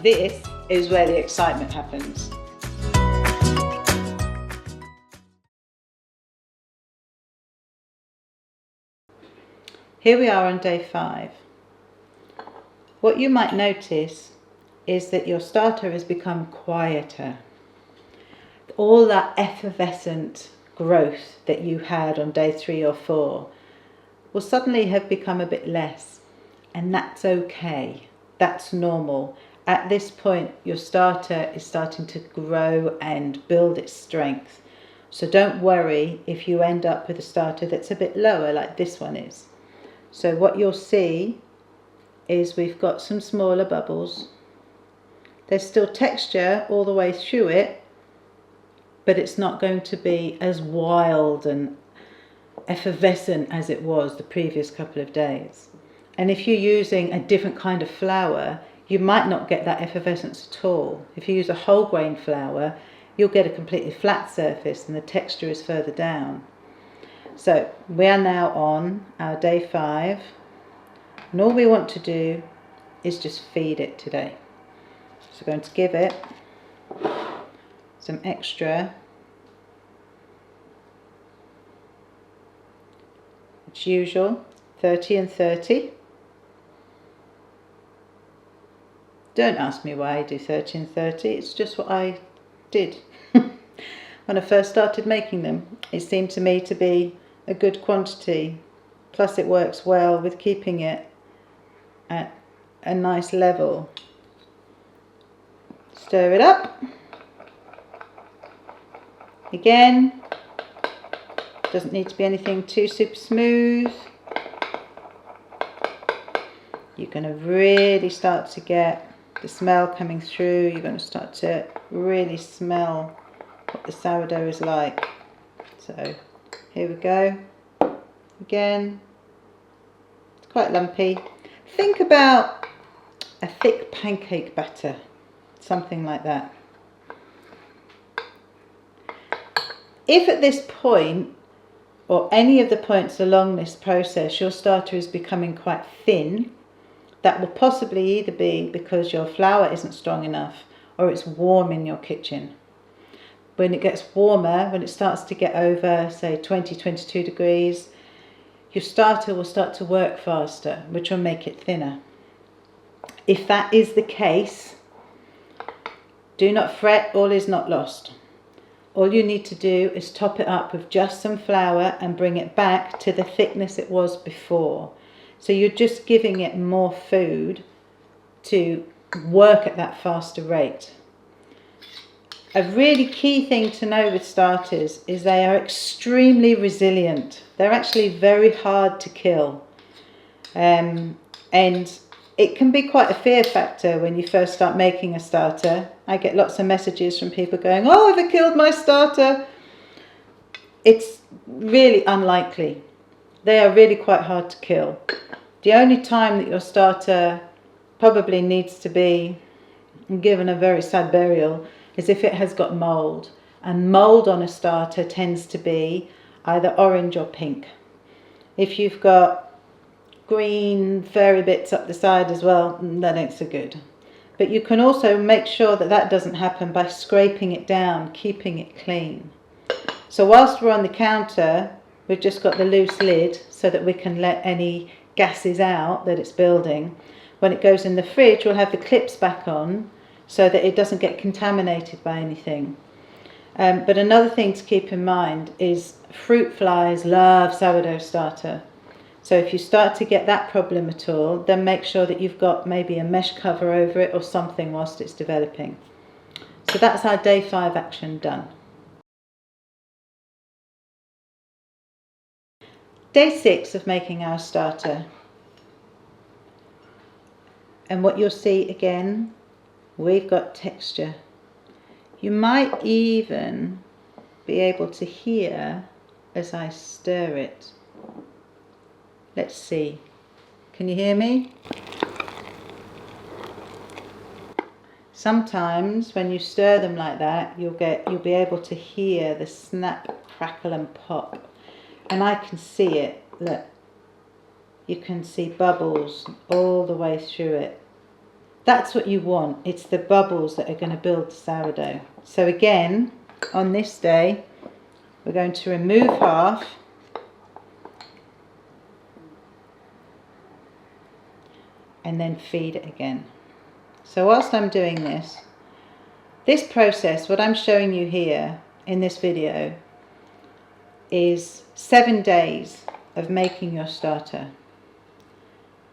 this is where the excitement happens. Here we are on day 5. What you might notice is that your starter has become quieter. All that effervescent growth that you had on day 3 or 4 will suddenly have become a bit less, and that's okay. That's normal. At this point, your starter is starting to grow and build its strength. So don't worry if you end up with a starter that's a bit lower like this one is. So what you'll see is we've got some smaller bubbles. There's still texture all the way through it, but it's not going to be as wild and effervescent as it was the previous couple of days. And if you're using a different kind of flour, you might not get that effervescence at all. If you use a whole grain flour, you'll get a completely flat surface and the texture is further down. So we are now on our day 5, and all we want to do is just feed it today. So we're going to give it some extra. As usual, 30 and 30. Don't ask me why I do 30 and 30, it's just what I did. When I first started making them, it seemed to me to be a good quantity. Plus it works well with keeping it at a nice level. Stir it up. Again, doesn't need to be anything too super smooth. You're going to really start to get the smell coming through. You're going to start to really smell what the sourdough is like. So here we go. Again, it's quite lumpy. Think about a thick pancake batter, something like that. If at this point, or any of the points along this process, your starter is becoming quite thin, that will possibly either be because your flour isn't strong enough or it's warm in your kitchen. When it gets warmer, when it starts to get over, say, 20, 22 degrees, your starter will start to work faster, which will make it thinner. If that is the case, do not fret, all is not lost. All you need to do is top it up with just some flour and bring it back to the thickness it was before. So you're just giving it more food to work at that faster rate. A really key thing to know with starters is they are extremely resilient. They're actually very hard to kill. And it can be quite a fear factor when you first start making a starter. I get lots of messages from people going, "Oh, have I killed my starter?" It's really unlikely. They are really quite hard to kill. The only time that your starter probably needs to be given a very sad burial is if it has got mould. And mould on a starter tends to be either orange or pink. If you've got green furry bits up the side as well, that ain't so good. But you can also make sure that that doesn't happen by scraping it down, keeping it clean. So whilst we're on the counter, we've just got the loose lid so that we can let any gases out that it's building. When it goes in the fridge, we'll have the clips back on so that it doesn't get contaminated by anything. But another thing to keep in mind is fruit flies love sourdough starter. So if you start to get that problem at all, then make sure that you've got maybe a mesh cover over it or something whilst it's developing. So that's our day 5 action done. Day 6 of making our starter. And what you'll see again, we've got texture. You might even be able to hear as I stir it. Let's see. Can you hear me? Sometimes when you stir them like that, you'll be able to hear the snap, crackle and pop. And I can see it. Look. You can see bubbles all the way through it. That's what you want. It's the bubbles that are going to build the sourdough. So again, on this day, we're going to remove half. And then feed it again. So whilst I'm doing this process, what I'm showing you here in this video is 7 days of making your starter.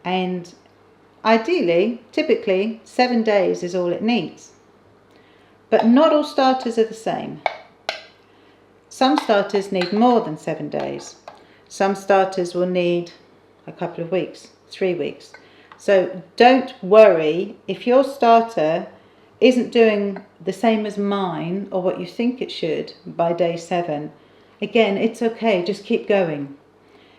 And ideally, typically, 7 days is all it needs. But not all starters are the same. Some starters need more than 7 days. Some starters will need a couple of weeks, 3 weeks. So don't worry if your starter isn't doing the same as mine or what you think it should by day 7. Again, it's okay, just keep going.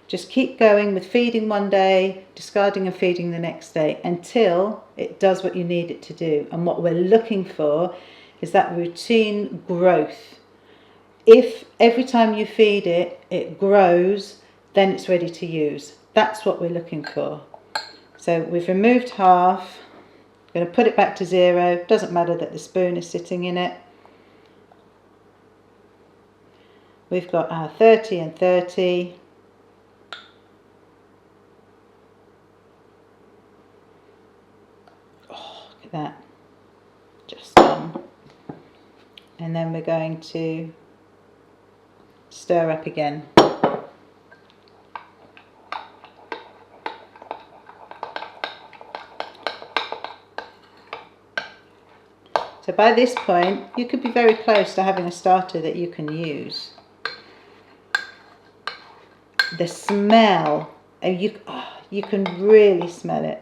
Just keep going with feeding one day, discarding and feeding the next day until it does what you need it to do. And what we're looking for is that routine growth. If every time you feed it, it grows, then it's ready to use. That's what we're looking for. So we've removed half. I'm going to put it back to 0. Doesn't matter that the spoon is sitting in it. We've got our 30 and 30. Oh, look at that. Just done. And then we're going to stir up again. So by this point, you could be very close to having a starter that you can use. The smell, you can really smell it.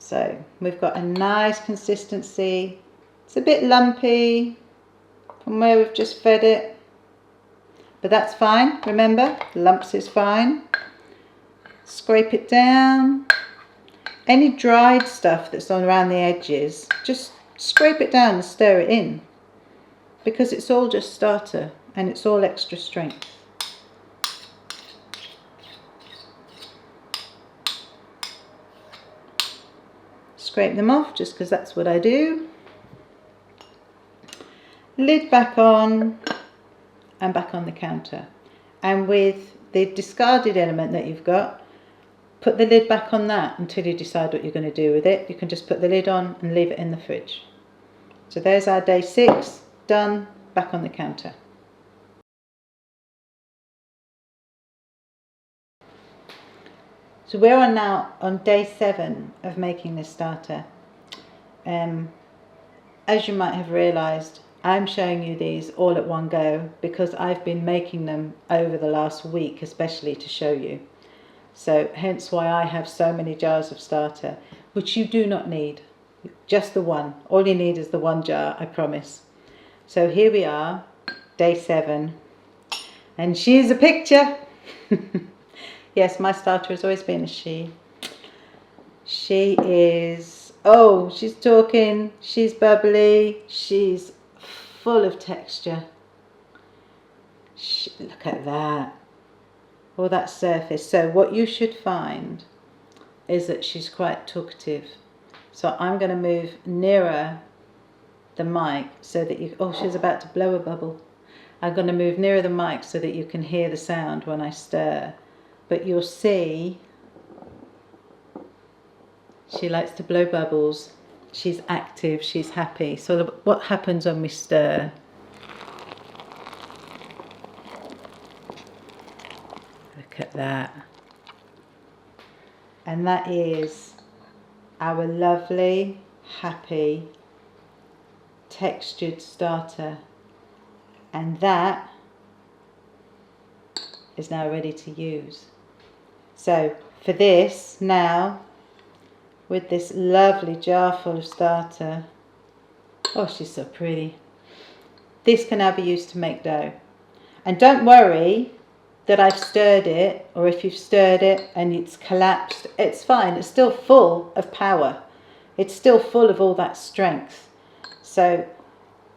So we've got a nice consistency. It's a bit lumpy from where we've just fed it, but that's fine. Remember, lumps is fine. Scrape it down. Any dried stuff that's on around the edges, just scrape it down and stir it in, because it's all just starter and it's all extra strength. Scrape them off just because that's what I do. Lid back on and back on the counter. And with the discarded element that you've got, put the lid back on that until you decide what you're going to do with it. You can just put the lid on and leave it in the fridge. So there's our day 6, done, back on the counter. So we're on now on day 7 of making this starter. As you might have realised, I'm showing you these all at one go because I've been making them over the last week, especially to show you. So hence why I have so many jars of starter, which you do not need. Just the one. All you need is the one jar, I promise. So here we are, day 7. And she's a picture. Yes, my starter has always been a she. She is, oh, she's talking, she's bubbly, she's full of texture. Look at that. All that surface. So what you should find is that she's quite talkative. So I'm going to move nearer the mic so that you, oh, she's about to blow a bubble. I'm going to move nearer the mic so that you can hear the sound when I stir. But you'll see she likes to blow bubbles. She's active, she's happy. So what happens when we stir? Look at that. And that is our lovely, happy, textured starter. And that is now ready to use. So for this now, with this lovely jar full of starter, oh, she's so pretty. This can now be used to make dough. And don't worry that I've stirred it, or if you've stirred it and it's collapsed, it's fine. It's still full of power. It's still full of all that strength. So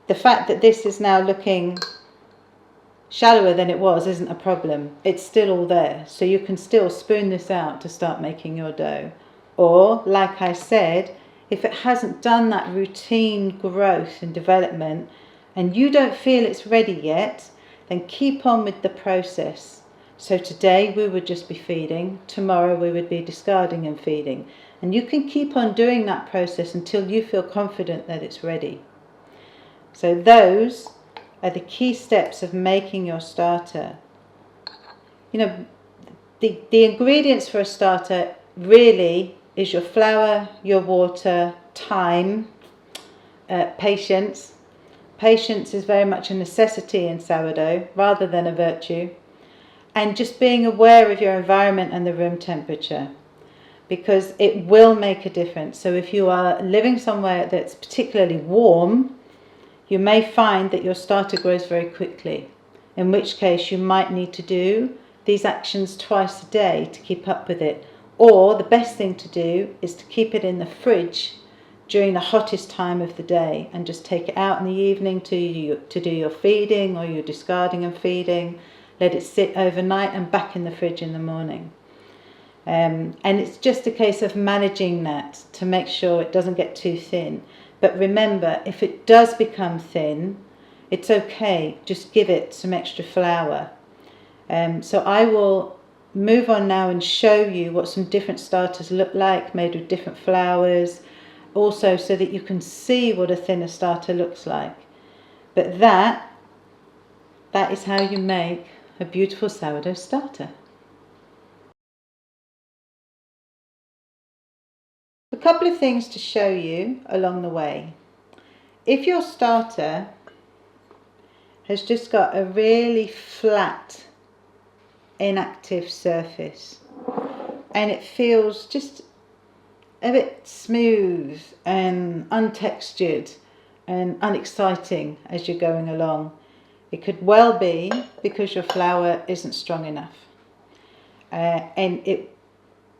the fact that this is now looking shallower than it was isn't a problem. It's still all there. So you can still spoon this out to start making your dough. Or, like I said, if it hasn't done that routine growth and development and you don't feel it's ready yet, then keep on with the process. So today we would just be feeding, tomorrow we would be discarding and feeding. And you can keep on doing that process until you feel confident that it's ready. So those are the key steps of making your starter. You know, the ingredients for a starter really is your flour, your water, time, patience. Patience is very much a necessity in sourdough rather than a virtue. And just being aware of your environment and the room temperature, because it will make a difference. So if you are living somewhere that's particularly warm, you may find that your starter grows very quickly, in which case you might need to do these actions twice a day to keep up with it. Or the best thing to do is to keep it in the fridge during the hottest time of the day and just take it out in the evening to do your feeding or your discarding and feeding. Let it sit overnight and back in the fridge in the morning. And it's just a case of managing that to make sure it doesn't get too thin. But remember, if it does become thin, it's okay. Just give it some extra flour. So I will move on now and show you what some different starters look like, made with different flours, also so that you can see what a thinner starter looks like. But that is how you make a beautiful sourdough starter. A couple of things to show you along the way. If your starter has just got a really flat, inactive surface and it feels just a bit smooth and untextured and unexciting as you're going along, it could well be because your flour isn't strong enough. And it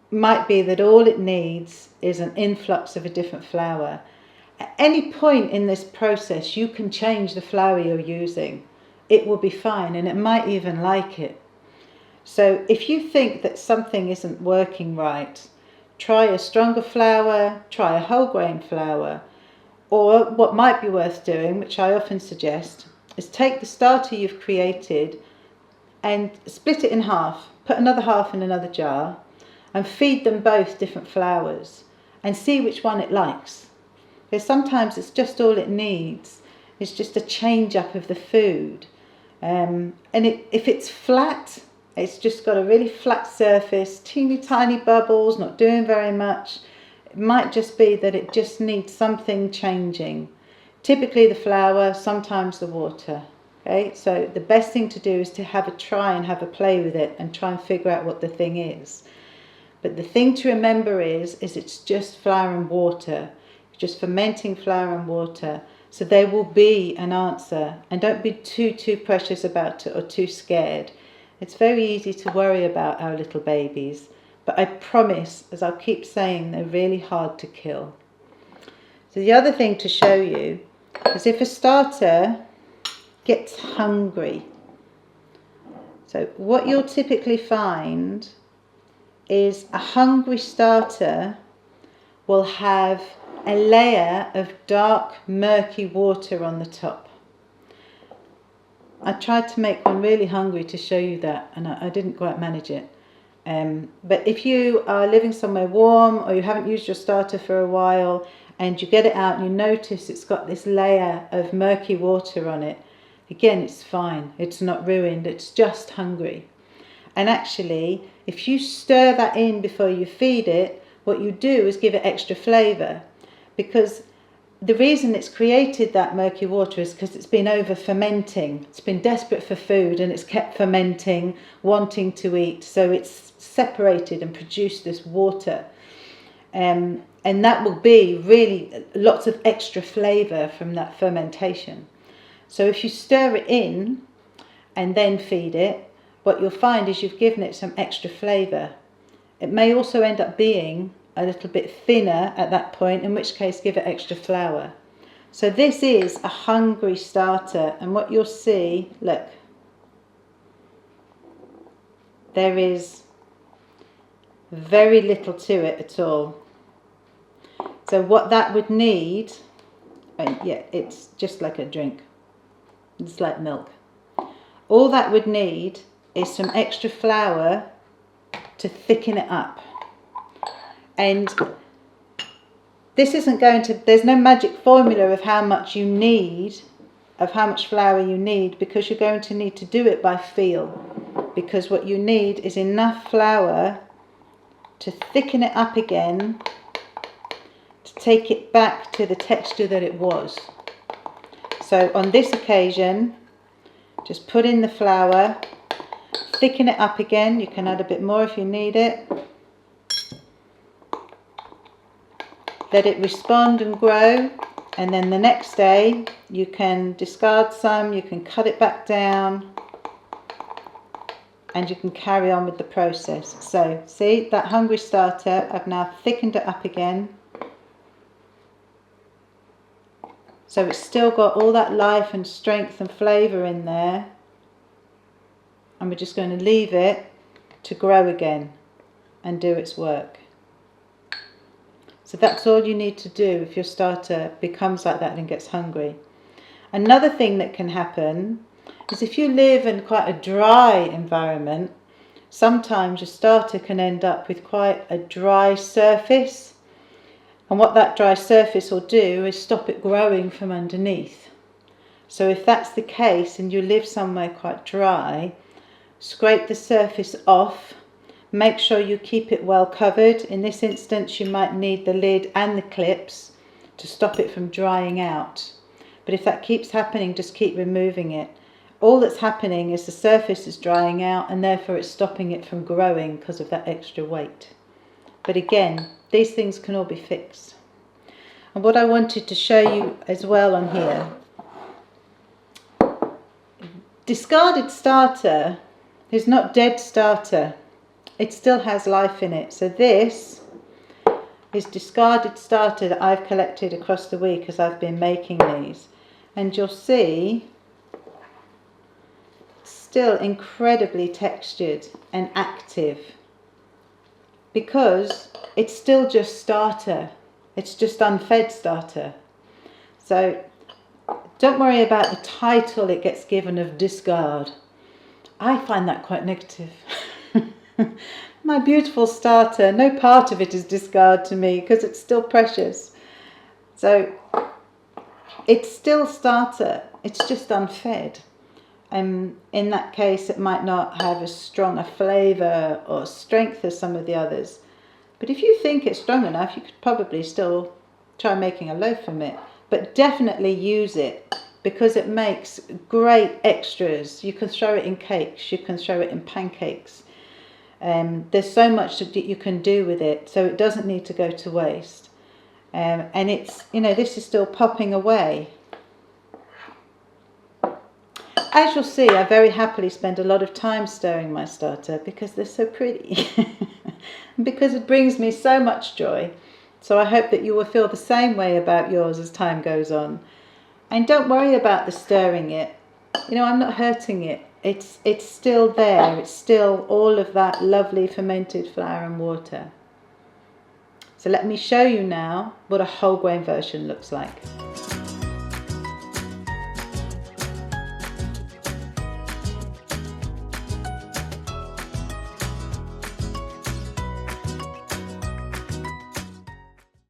might be that all it needs is an influx of a different flour. At any point in this process, you can change the flour you're using. It will be fine and it might even like it. So if you think that something isn't working right, try a stronger flour, try a whole grain flour, or what might be worth doing, which I often suggest, is take the starter you've created and split it in half, put another half in another jar and feed them both different flours and see which one it likes. Because sometimes it's just all it needs. It's just a change up of the food. If it's flat, it's just got a really flat surface, teeny tiny bubbles, not doing very much. It might just be that it just needs something changing. Typically the flour, sometimes the water. Okay, so the best thing to do is to have a try and have a play with it and try and figure out what the thing is. But the thing to remember is it's just flour and water, just fermenting flour and water. So there will be an answer, and don't be too precious about it or too scared. It's very easy to worry about our little babies, but I promise, as I'll keep saying, they're really hard to kill. So the other thing to show you is if a starter gets hungry. So what you'll typically find is a hungry starter will have a layer of dark, murky water on the top. I tried to make one really hungry to show you that, and I didn't quite manage it. But if you are living somewhere warm or you haven't used your starter for a while and you get it out and you notice it's got this layer of murky water on it, again, it's fine. It's not ruined. It's just hungry. And actually, if you stir that in before you feed it, what you do is give it extra flavour, because the reason it's created that murky water is because it's been over fermenting. It's been desperate for food and it's kept fermenting, wanting to eat. So it's separated and produced this water. And that will be really lots of extra flavour from that fermentation. So if you stir it in and then feed it, what you'll find is you've given it some extra flavour. It may also end up being a little bit thinner at that point, in which case give it extra flour. So this is a hungry starter, and what you'll see, look, there is very little to it at all. So what that would need, and yeah, it's just like a drink. It's like milk. All that would need is some extra flour to thicken it up. And this isn't going to, there's no magic formula of how much you need, of how much flour you need, because you're going to need to do it by feel. Because what you need is enough flour to thicken it up again, to take it back to the texture that it was. So on this occasion, just put in the flour, thicken it up again. You can add a bit more if you need it. Let it respond and grow, and then the next day you can discard some, you can cut it back down, and you can carry on with the process. So see, that hungry starter, I've now thickened it up again. So it's still got all that life and strength and flavour in there. And we're just going to leave it to grow again and do its work. So that's all you need to do if your starter becomes like that and gets hungry. Another thing that can happen is if you live in quite a dry environment, sometimes your starter can end up with quite a dry surface. And what that dry surface will do is stop it growing from underneath. So if that's the case and you live somewhere quite dry, scrape the surface off. Make sure you keep it well covered. In this instance, you might need the lid and the clips to stop it from drying out. But if that keeps happening, just keep removing it. All that's happening is the surface is drying out, and therefore it's stopping it from growing because of that extra weight. But again, these things can all be fixed. And what I wanted to show you as well on here, discarded starter is not dead starter. It still has life in it. So this is discarded starter that I've collected across the week as I've been making these. And you'll see still incredibly textured and active, because it's still just starter. It's just unfed starter. So don't worry about the title it gets given of discard. I find that quite negative. My beautiful starter, no part of it is discard to me because it's still precious. So it's still starter, it's just unfed. In that case, it might not have as strong a flavour or strength as some of the others. But if you think it's strong enough, you could probably still try making a loaf from it. But definitely use it, because it makes great extras. You can throw it in cakes, you can throw it in pancakes. There's so much that you can do with it, so it doesn't need to go to waste. And it's, you know, this is still popping away. As you'll see, I very happily spend a lot of time stirring my starter because they're so pretty. Because it brings me so much joy. So I hope that you will feel the same way about yours as time goes on. And don't worry about the stirring it. You know, I'm not hurting it. It's still there. It's still all of that lovely fermented flour and water. So let me show you now what a whole grain version looks like.